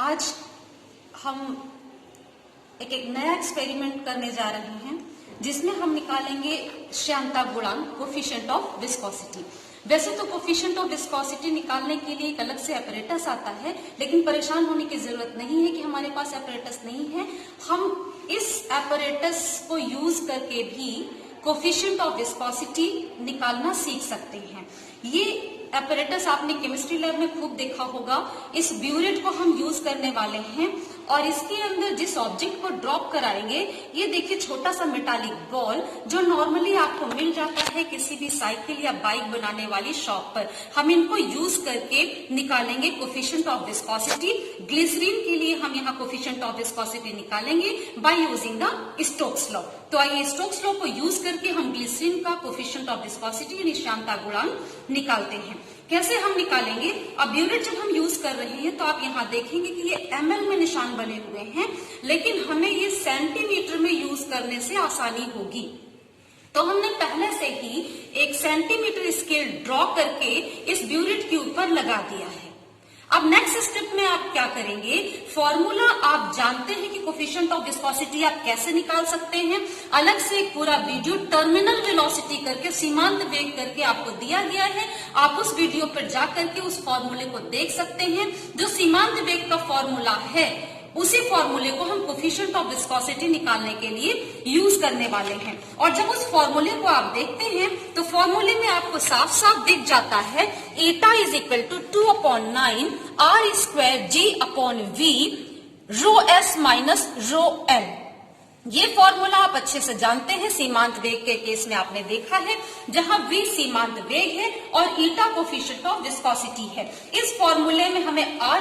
आज हम एक नया एक्सपेरिमेंट करने जा रहे हैं जिसमें हम निकालेंगे श्यानता गुणांक कोफिशिएंट ऑफ विस्कोसिटी। वैसे तो कोफिशिएंट ऑफ विस्कोसिटी निकालने के लिए एक अलग से अपरेटस आता है, लेकिन परेशान होने की जरूरत नहीं है कि हमारे पास अपरेटस नहीं है। हम इस अपरेटस को यूज करके भी कोफिशिएंट ऑफ विस्कोसिटी निकालना सीख सकते हैं। ये अपरेटस आपने केमिस्ट्री लैब में खूब देखा होगा। इस ब्यूरेट को हम यूज करने वाले हैं और इसके अंदर जिस ऑब्जेक्ट को ड्रॉप कराएंगे, ये देखिए छोटा सा मेटालिक बॉल जो नॉर्मली आपको मिल जाता है किसी भी साइकिल या बाइक बनाने वाली शॉप पर। हम इनको यूज करके निकालेंगे कोफिशिएंट ऑफ विस्कोसिटी। ग्लिसरीन के लिए हम यहाँ कोफिशिएंट ऑफ विस्कोसिटी निकालेंगे by using the Stokes law. तो आइए स्टोक्स लॉ को यूज करके हम ग्लिसरीन का कोफिशिएंट ऑफ विस्कोसिटी यानी श्यानता गुणांक निकालते हैं। कैसे हम निकालेंगे? अब ब्यूरेट जब हम यूज कर रहे हैं तो आप यहाँ देखेंगे कि ये ml में निशान बने हुए हैं, लेकिन हमें ये सेंटीमीटर में यूज करने से आसानी होगी। तो हमने पहले से ही एक सेंटीमीटर स्केल ड्रॉ करके इस ब्यूरेट के ऊपर लगा दिया है। अब नेक्स्ट स्टेप में आप क्या करेंगे? फॉर्मूला आप जानते हैं कि कोफिशिएंट ऑफ विस्कोसिटी आप कैसे निकाल सकते हैं। अलग से एक पूरा वीडियो टर्मिनल वेलोसिटी करके सीमांत वेग करके आपको दिया गया है। आप उस वीडियो पर जा करके उस फॉर्मूले को देख सकते हैं। जो सीमांत वेग का फॉर्मूला है उसी फॉर्मूले को हम कोफिशिएंट ऑफ विस्कोसिटी निकालने के लिए यूज करने वाले हैं। और जब उस फॉर्मूले को आप देखते हैं तो फॉर्मूले में आपको साफ साफ दिख जाता है eta is equal to 2/9 r square g upon v rho s minus rho l। ये फॉर्मूला आप अच्छे से जानते हैं, सीमांत वेग के केस में आपने देखा है, जहां v सीमांत वेग है और ईटा कोफिशिएंट ऑफ विस्कोसिटी है। इस फॉर्मूले में हमें r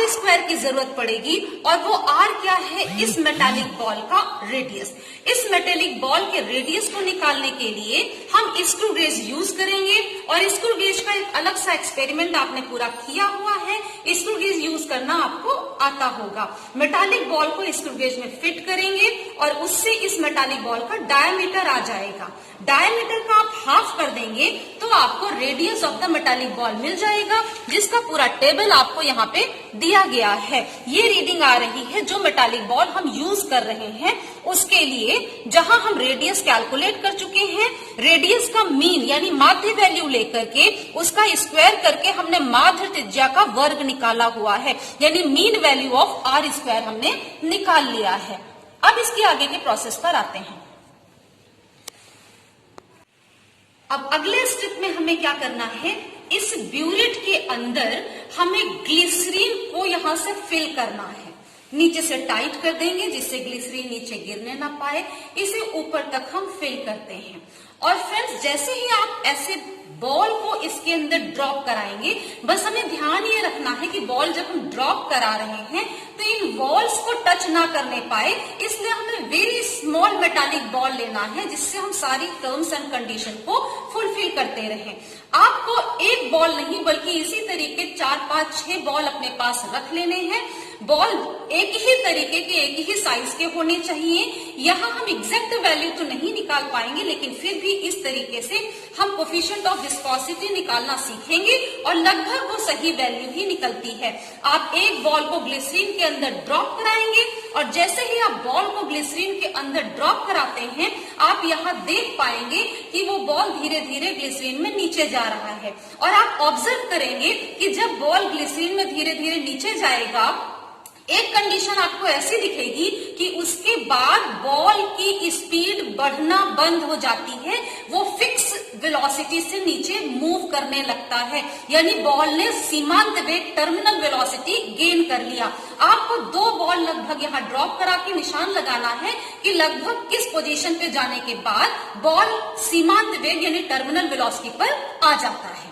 स्क्वायर की जरूरत पड़ेगी और वो r क्या है? इस मेटालिक बॉल का रेडियस। इस मेटालिक बॉल के रेडियस को निकालने के लिए हम स्क्रू गेज यूज करेंगे और स्क्रू गेज का एक अलग सा एक्सपेरिमेंट आपने पूरा किया हुआ है। स्क्रू गेज यूज करना आपको आता होगा। मेटालिक बॉल को स्क्रू गेज में फिट करेंगे और उससे इस मेटालिक बॉल का डायमीटर आ जाएगा। डायमीटर का आप हाफ कर देंगे तो आपको radius of the metallic ball मिल जाएगा, जिसका पूरा टेबल आपको यहाँ पे दिया गया है। ये रीडिंग आ रही है जो मेटालिक बॉल हम यूज कर रहे हैं उसके लिए, जहां हम रेडियस कैलकुलेट कर चुके हैं। रेडियस का मीन यानी माध्य वैल्यू लेकर के उसका स्क्वायर करके हमने माध्य त्रिज्या का वर्ग निकाला हुआ है, यानी mean value of r square हमने निकाल लिया है। अब इसके आगे के प्रोसेस पर आते हैं। अब अगले स्टेप में हमें क्या करना है? इस ब्यूरेट के अंदर हमें ग्लिसरीन को यहां से फिल करना है। नीचे से टाइट कर देंगे जिससे ग्लिसरीन नीचे गिरने ना पाए। इसे ऊपर तक हम फिल करते हैं और फ्रेंड्स जैसे ही आप ऐसे बॉल को इसके अंदर ड्रॉप कराएंगे, बस हमें ध्यान ये रखना है कि बॉल जब हम ड्रॉप करा रहे हैं तो इन वॉल्स को टच ना करने पाए, इसलिए हमें वेरी स्मॉल मेटालिक बॉल लेना है जिससे हम सारी टर्म्स एंड कंडीशन को फुलफिल करते रहें। आपको एक बॉल नहीं बल्कि इसी तरीके 4, 5, 6 बॉल अपने पास रख लेने हैं। बॉल एक ही तरीके के, एक ही साइज के होने चाहिए। यहाँ हम एग्जैक्ट वैल्यू तो नहीं निकाल पाएंगे, लेकिन फिर भी इस तरीके से हम कोफिशिएंट ऑफ विस्कोसिटी निकालना सीखेंगे और लगभग वो सही वैल्यू ही निकलती है। आप एक बॉल को ग्लिसरीन के अंदर ड्रॉप कराएंगे और जैसे ही आप बॉल को ग्लिसरीन के अंदर ड्रॉप कराते हैं, आप यहाँ देख पाएंगे कि वो बॉल धीरे धीरे ग्लिसरीन में नीचे जा रहा है। और आप ऑब्जर्व करेंगे कि जब बॉल ग्लिसरीन में धीरे धीरे नीचे जाएगा, एक कंडीशन आपको ऐसी दिखेगी कि उसके बाद बॉल की स्पीड बढ़ना बंद हो जाती है, वो फिक्स वेलोसिटी से नीचे मूव करने लगता है, यानी बॉल ने सीमांत वेग टर्मिनल वेलोसिटी गेन कर लिया। आपको 2 बॉल लगभग यहाँ ड्रॉप करा के निशान लगाना है कि लगभग किस पोजीशन पे जाने के बाद बॉल सीमांत वेग यानी टर्मिनल वेलोसिटी पर आ जाता है।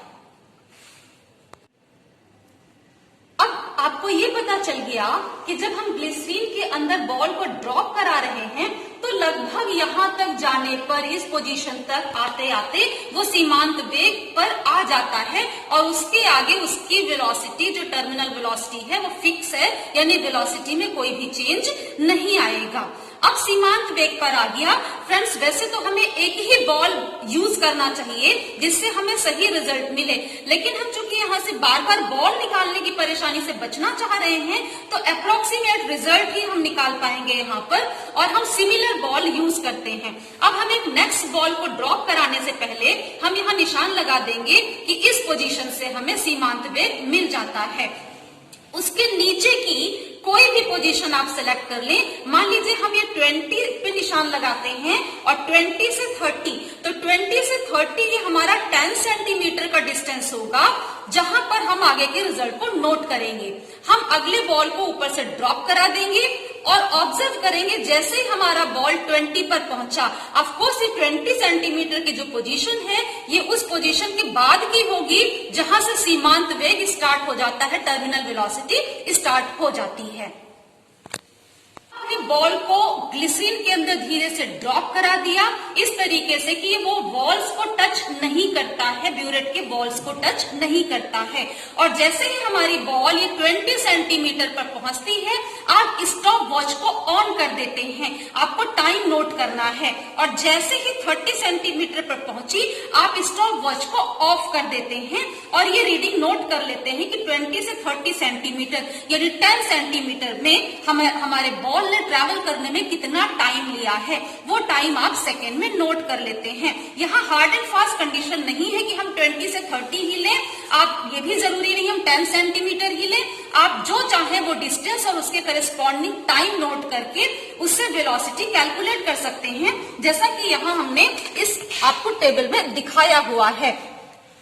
आपको ये पता चल गया कि जब हम ग्लिसरीन के अंदर बॉल को ड्रॉप करा रहे हैं तो लगभग यहाँ तक जाने पर, इस पोजीशन तक आते आते वो सीमांत वेग पर आ जाता है और उसके आगे उसकी वेलोसिटी जो टर्मिनल वेलोसिटी है वो फिक्स है, यानी वेलोसिटी में कोई भी चेंज नहीं आएगा। अब सीमांत वेग पर आ गया। फ्रेंड्स, वैसे तो हमें एक ही बॉल यूज करना चाहिए जिससे हमें सही रिजल्ट मिले, लेकिन हम चूंकि यहाँ से बार बार बॉल निकालने की परेशानी से बचना चाह रहे हैं तो अप्रोक्सीमेट रिजल्ट ही हम निकाल पाएंगे यहाँ पर, और हम सिमिलर बॉल यूज करते हैं। अब हम एक नेक्स्ट बॉल को ड्रॉप कराने से पहले हम यहाँ निशान लगा देंगे कि इस पोजीशन से हमें सीमांत वेग मिल जाता है। उसके नीचे की कोई भी पोजीशन आप सेलेक्ट कर लें। मान लीजिए हम ये 20 पे निशान लगाते हैं और 20 से 30, तो 20 से 30 ये हमारा 10 सेंटीमीटर का डिस्टेंस होगा जहां पर हम आगे के रिजल्ट को नोट करेंगे। हम अगले बॉल को ऊपर से ड्रॉप करा देंगे और ऑब्जर्व करेंगे जैसे ही हमारा बॉल 20 पर पहुंचा। ऑफ कोर्स ये 20 सेंटीमीटर की जो पोजीशन है ये उस पोजीशन के बाद की होगी जहां से सीमांत वेग स्टार्ट हो जाता है, टर्मिनल वेलोसिटी स्टार्ट हो जाती है। हमने बॉल को ग्लिसरीन के अंदर धीरे से ड्रॉप करा दिया इस तरीके से कि वो बॉल्स को टच नहीं करता है, ब्यूरेट के बॉल्स को टच नहीं करता है। और जैसे ही हमारी बॉल ये 20 सेंटीमीटर पर पहुंचती है आप स्टॉप वॉच को ऑन कर देते हैं, आपको टाइम नोट करना है। और जैसे ही 30 सेंटीमीटर पर पहुंची आप स्टॉप वॉच को ऑफ कर देते हैं और ये रीडिंग नोट कर लेते हैं कि 20 से 30 सेंटीमीटर यानी 10 सेंटीमीटर में हमारे बॉल ने ट्रैवल करने में कितना टाइम लिया है, वो टाइम आप सेकेंड में नोट कर लेते हैं। यहाँ हार्ड एंड फास्ट कंडीशन नहीं है कि हम 20 से 30 ही लें, आप ये भी जरूरी नहीं हम 10 सेंटीमीटर ही लें, आप जो चाहें वो डिस्टेंस और उसके करेस्पॉन्डिंग टाइम नोट करके उससे वेलोसिटी कैलकुलेट कर सकते हैं, जैसा कि यहाँ हमने इस आपको टेबल में दिखाया हुआ है।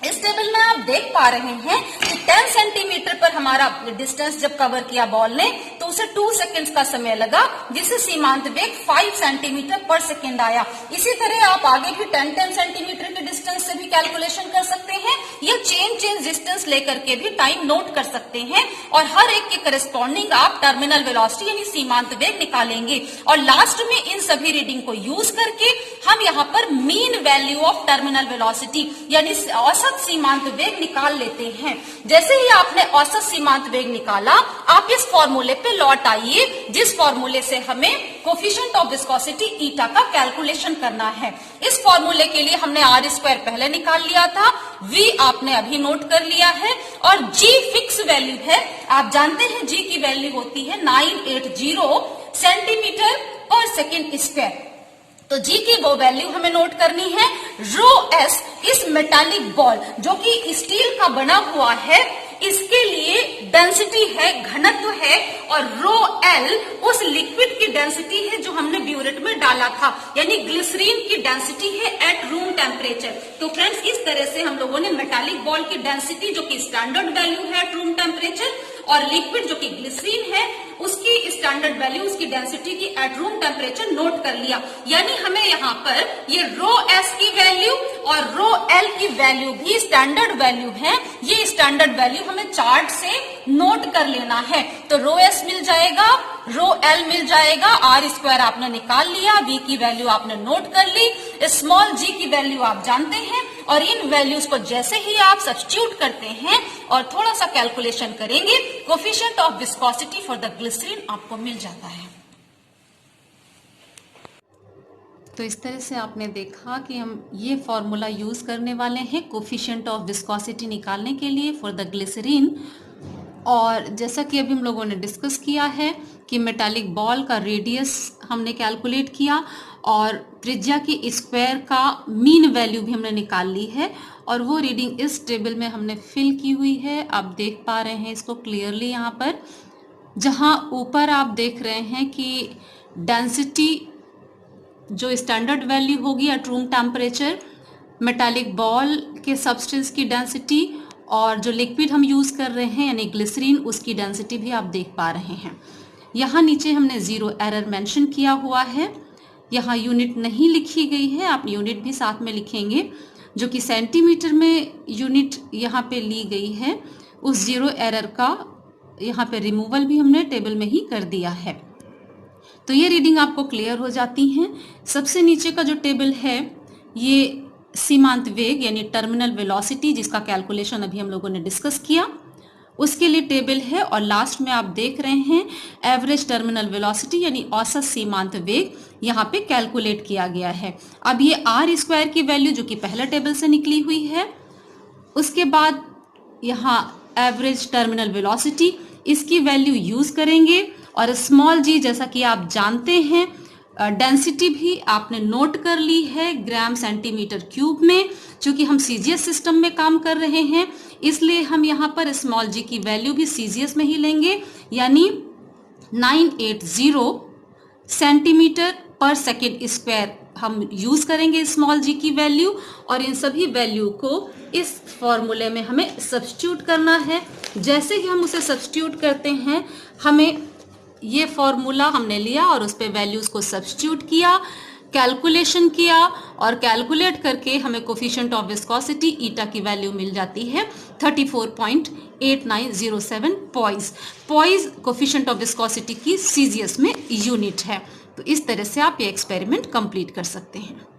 इस टेबल में आप देख पा रहे हैं कि 10 सेंटीमीटर पर हमारा डिस्टेंस जब कवर किया बॉल ने तो उसे 2 सेकंड्स का समय लगा, जिससे सीमांत वेग 5 सेंटीमीटर पर सेकंड आया। इसी तरह आप आगे भी 10 सेंटीमीटर के डिस्टेंस से भी कैलकुलेशन कर सकते हैं या चेंज डिस्टेंस लेकर के भी टाइम नोट कर सकते हैं और हर एक के करस्पॉन्डिंग आप टर्मिनल वेलोसिटी यानी सीमांत वेग निकालेंगे। और लास्ट में इन सभी रीडिंग को यूज करके हम यहाँ पर mean value of terminal velocity यानी औसत सीमांत वेग निकाल लेते हैं। जैसे ही आपने औसत सीमांत वेग निकाला आप इस फॉर्मूले पे लौट आइए जिस फॉर्मूले से हमें कोफिशिएंट ऑफ विस्कोसिटी ईटा का कैलकुलेशन करना है। इस फॉर्मूले के लिए हमने r² पहले निकाल लिया था, v आपने अभी नोट कर लिया है और g फिक्स वैल्यू है। आप जानते हैं g की वैल्यू होती है 980 सेंटीमीटर पर सेकेंड स्क्वायर। तो जी की वो वैल्यू हमें नोट करनी है। रो एस इस मेटालिक बॉल जो कि स्टील का बना हुआ है इसके लिए डेंसिटी है, घनत्व है, और रो एल उस लिक्विड की डेंसिटी है जो हमने ब्यूरेट में डाला था, यानी ग्लिसरीन की डेंसिटी है एट रूम टेम्परेचर। तो फ्रेंड्स इस तरह से हम लोगों ने मेटालिक बॉल की डेंसिटी जो कि स्टैंडर्ड वैल्यू है एट रूम टेम्परेचर और लिक्विड जो कि ग्लिसरीन है उसकी स्टैंडर्ड वैल्यू उसकी डेंसिटी की एट रूम टेम्परेचर नोट कर लिया। यानी हमें यहाँ पर ये रो एस की वैल्यू और रो एल की वैल्यू भी स्टैंडर्ड वैल्यू है, ये स्टैंडर्ड वैल्यू हमें चार्ट से नोट कर लेना है। तो रो एस मिल जाएगा, रो एल मिल जाएगा, r² आपने निकाल लिया, v की वैल्यू आपने नोट कर ली, स्मॉल g की वैल्यू आप जानते हैं और इन वैल्यूज को जैसे ही आप सब्स्टिट्यूट करते हैं और थोड़ा सा कैलकुलेशन करेंगे coefficient of viscosity for the glycerine आपको मिल जाता है। तो इस तरह से आपने देखा कि हम ये फॉर्मूला यूज करने वाले हैं कोफिशिएंट ऑफ विस्कोसिटी निकालने के लिए फॉर द ग्लिसरीन। और जैसा कि अभी हम लोगों ने डिस्कस किया है कि मेटालिक बॉल का रेडियस हमने कैलकुलेट किया और त्रिज्या की स्क्वायर का मीन वैल्यू भी हमने निकाल ली है और वो रीडिंग इस टेबल में हमने फिल की हुई है। आप देख पा रहे हैं इसको क्लियरली यहाँ पर, जहाँ ऊपर आप देख रहे हैं कि डेंसिटी जो स्टैंडर्ड वैल्यू होगी at room temperature, metallic ball के सब्सटेंस की डेंसिटी और जो लिक्विड हम यूज कर रहे हैं यानी ग्लिसरीन उसकी डेंसिटी भी आप देख पा रहे हैं। यहाँ नीचे हमने 0 एरर मेंशन किया हुआ है, यहाँ यूनिट नहीं लिखी गई है, आप यूनिट भी साथ में लिखेंगे जो कि सेंटीमीटर में यूनिट यहाँ पे ली गई है। उस 0 एरर का यहाँ पे रिमूवल भी हमने टेबल में ही कर दिया है। तो ये रीडिंग आपको क्लियर हो जाती हैं। सबसे नीचे का जो टेबल है ये सीमांत वेग यानी टर्मिनल वेलोसिटी जिसका कैलकुलेशन अभी हम लोगों ने डिस्कस किया, उसके लिए टेबल है। और लास्ट में आप देख रहे हैं एवरेज टर्मिनल वेलोसिटी यानी औसत सीमांत वेग यहाँ पे कैलकुलेट किया गया है। अब ये आर स्क्वायर की वैल्यू जो कि पहला टेबल से निकली हुई है, उसके बाद यहाँ एवरेज टर्मिनल वेलोसिटी, इसकी वैल्यू यूज करेंगे। और स्मॉल जी जैसा कि आप जानते हैं, डेंसिटी भी आपने नोट कर ली है ग्राम सेंटीमीटर क्यूब में। चूंकि हम सीजीएस सिस्टम में काम कर रहे हैं इसलिए हम यहाँ पर स्मॉल जी की वैल्यू भी सीजीएस में ही लेंगे, यानी 980 सेंटीमीटर पर सेकेंड स्क्वायर हम यूज करेंगे स्मॉल जी की वैल्यू। और इन सभी वैल्यू को इस फॉर्मूले में हमें सब्स्टिट्यूट करना है। जैसे ही हम उसे सब्स्टिट्यूट करते हैं, हमें ये फॉर्मूला हमने लिया और उस पे वैल्यूज को सब्स्टिट्यूट किया, कैलकुलेशन किया और कैलकुलेट करके हमें कोफिशिएंट ऑफ विस्कोसिटी ईटा की वैल्यू मिल जाती है 34.8907 poise. Poise coefficient of viscosity की सीजीएस में यूनिट है। तो इस तरह से आप ये एक्सपेरिमेंट कंप्लीट कर सकते हैं।